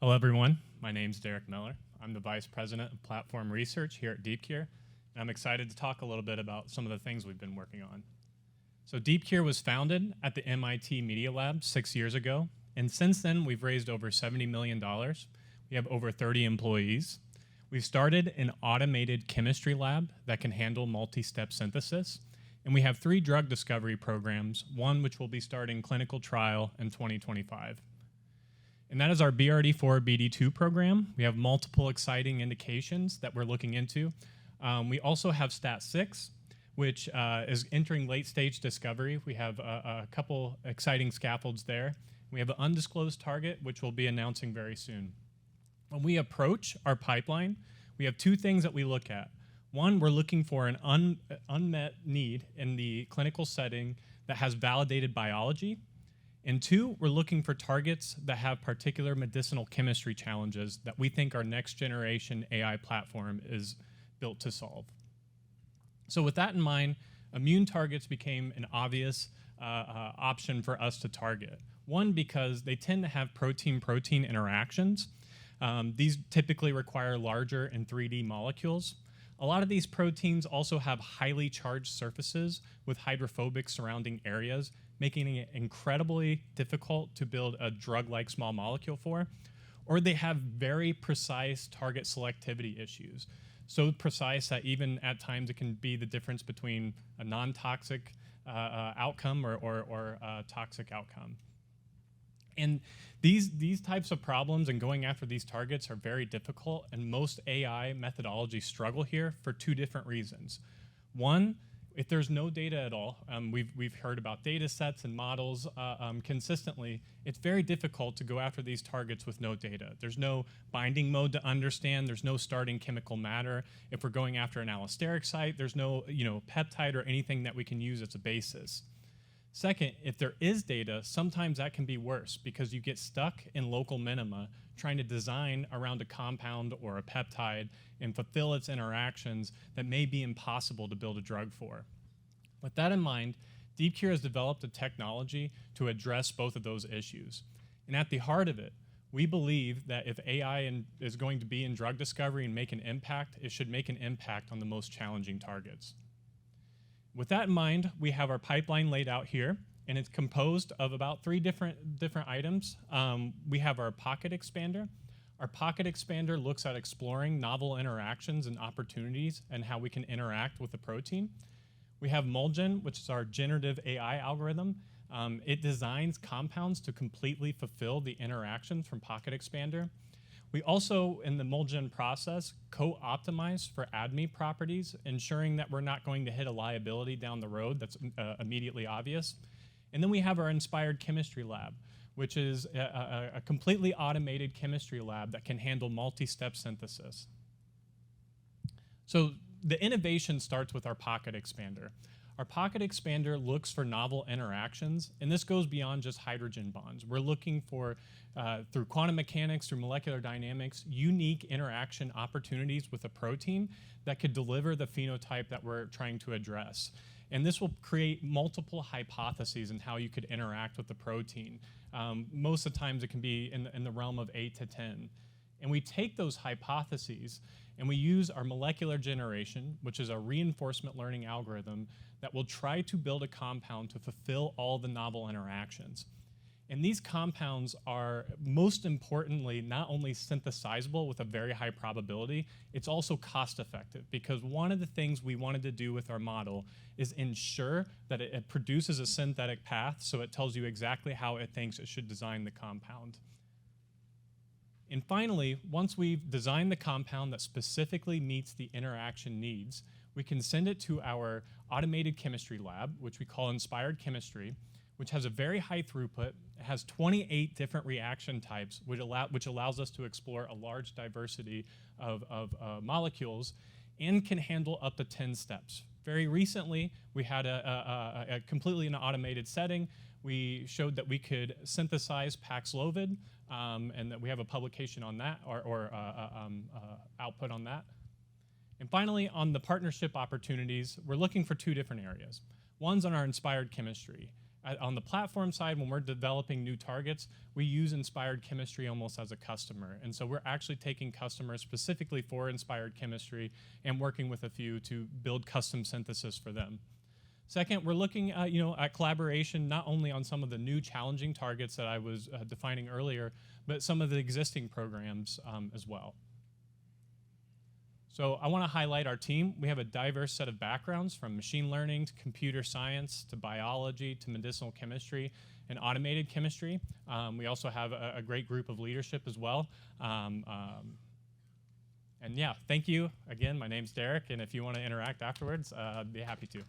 Hello, everyone. My name's Derek Miller. I'm the Vice President of Platform Research here at DeepCure, and I'm excited to talk a little bit about some of the things we've been working on. So DeepCure was founded at the MIT Media Lab 6 years ago, and since then, we've raised over $70 million. We have over 30 employees. We've started an automated chemistry lab that can handle multi-step synthesis, and we have 3 drug discovery programs, one which will be starting clinical trial in 2025. And that is our BRD4 BD2 program. We have multiple exciting indications that we're looking into. We also have STAT6, which is entering late-stage discovery. We have a couple exciting scaffolds there. We have an undisclosed target, which we'll be announcing very soon. When we approach our pipeline, we have 2 things that we look at. One, we're looking for an unmet need in the clinical setting that has validated biology. And 2, we're looking for targets that have particular medicinal chemistry challenges that we think our next generation AI platform is built to solve. So with that in mind, immune targets became an obvious option for us to target. One, because they tend to have protein-protein interactions. These typically require larger and 3D molecules. A lot of these proteins also have highly charged surfaces with hydrophobic surrounding areas, making it incredibly difficult to build a drug-like small molecule for, or they have very precise target selectivity issues. So precise that even at times it can be the difference between a non-toxic outcome or a toxic outcome. And these types of problems and going after these targets are very difficult, and most AI methodologies struggle here for 2 different reasons. One, if there's no data at all, we've heard about data sets and models consistently, it's very difficult to go after these targets with no data. There's no binding mode to understand, there's no starting chemical matter. If we're going after an allosteric site, there's no peptide or anything that we can use as a basis. Second, if there is data, sometimes that can be worse because you get stuck in local minima trying to design around a compound or a peptide and fulfill its interactions that may be impossible to build a drug for. With that in mind, DeepCure has developed a technology to address both of those issues. And at the heart of it, we believe that if AI is going to be in drug discovery and make an impact, it should make an impact on the most challenging targets. With that in mind, we have our pipeline laid out here, and it's composed of about 3 different items. We have our pocket expander. Our pocket expander looks at exploring novel interactions and opportunities and how we can interact with the protein. We have Mulgen, which is our generative AI algorithm. It designs compounds to completely fulfill the interactions from pocket expander. We also, in the Mulgen process, co-optimize for ADME properties, ensuring that we're not going to hit a liability down the road that's immediately obvious. And then we have our inspired chemistry lab, which is a completely automated chemistry lab that can handle multi-step synthesis. So the innovation starts with our pocket expander. Our pocket expander looks for novel interactions, and this goes beyond just hydrogen bonds. We're looking for, through quantum mechanics, through molecular dynamics, unique interaction opportunities with a protein that could deliver the phenotype that we're trying to address. And this will create multiple hypotheses in how you could interact with the protein. Most of the times it can be in the realm of 8 to 10. And we take those hypotheses and we use our molecular generation, which is a reinforcement learning algorithm that will try to build a compound to fulfill all the novel interactions. And these compounds are, most importantly, not only synthesizable with a very high probability, it's also cost effective, because one of the things we wanted to do with our model is ensure that it produces a synthetic path, so it tells you exactly how it thinks it should design the compound. And finally, once we've designed the compound that specifically meets the interaction needs, we can send it to our automated chemistry lab, which we call Inspired Chemistry, which has a very high throughput. It has 28 different reaction types, which allows us to explore a large diversity of molecules and can handle up to 10 steps. Very recently, we had a completely an automated setting. We showed that we could synthesize Paxlovid, and that we have a publication on that, or output on that. And finally, on the partnership opportunities, we're looking for 2 different areas. One's on our inspired chemistry. On the platform side, when we're developing new targets, we use inspired chemistry almost as a customer. And so we're actually taking customers specifically for inspired chemistry and working with a few to build custom synthesis for them. Second, we're looking at collaboration not only on some of the new challenging targets that I was defining earlier, but some of the existing programs as well. So I want to highlight our team. We have a diverse set of backgrounds, from machine learning to computer science to biology to medicinal chemistry and automated chemistry. We also have a great group of leadership as well. And yeah, thank you. Again, my name's Derek, and if you want to interact afterwards, I'd be happy to.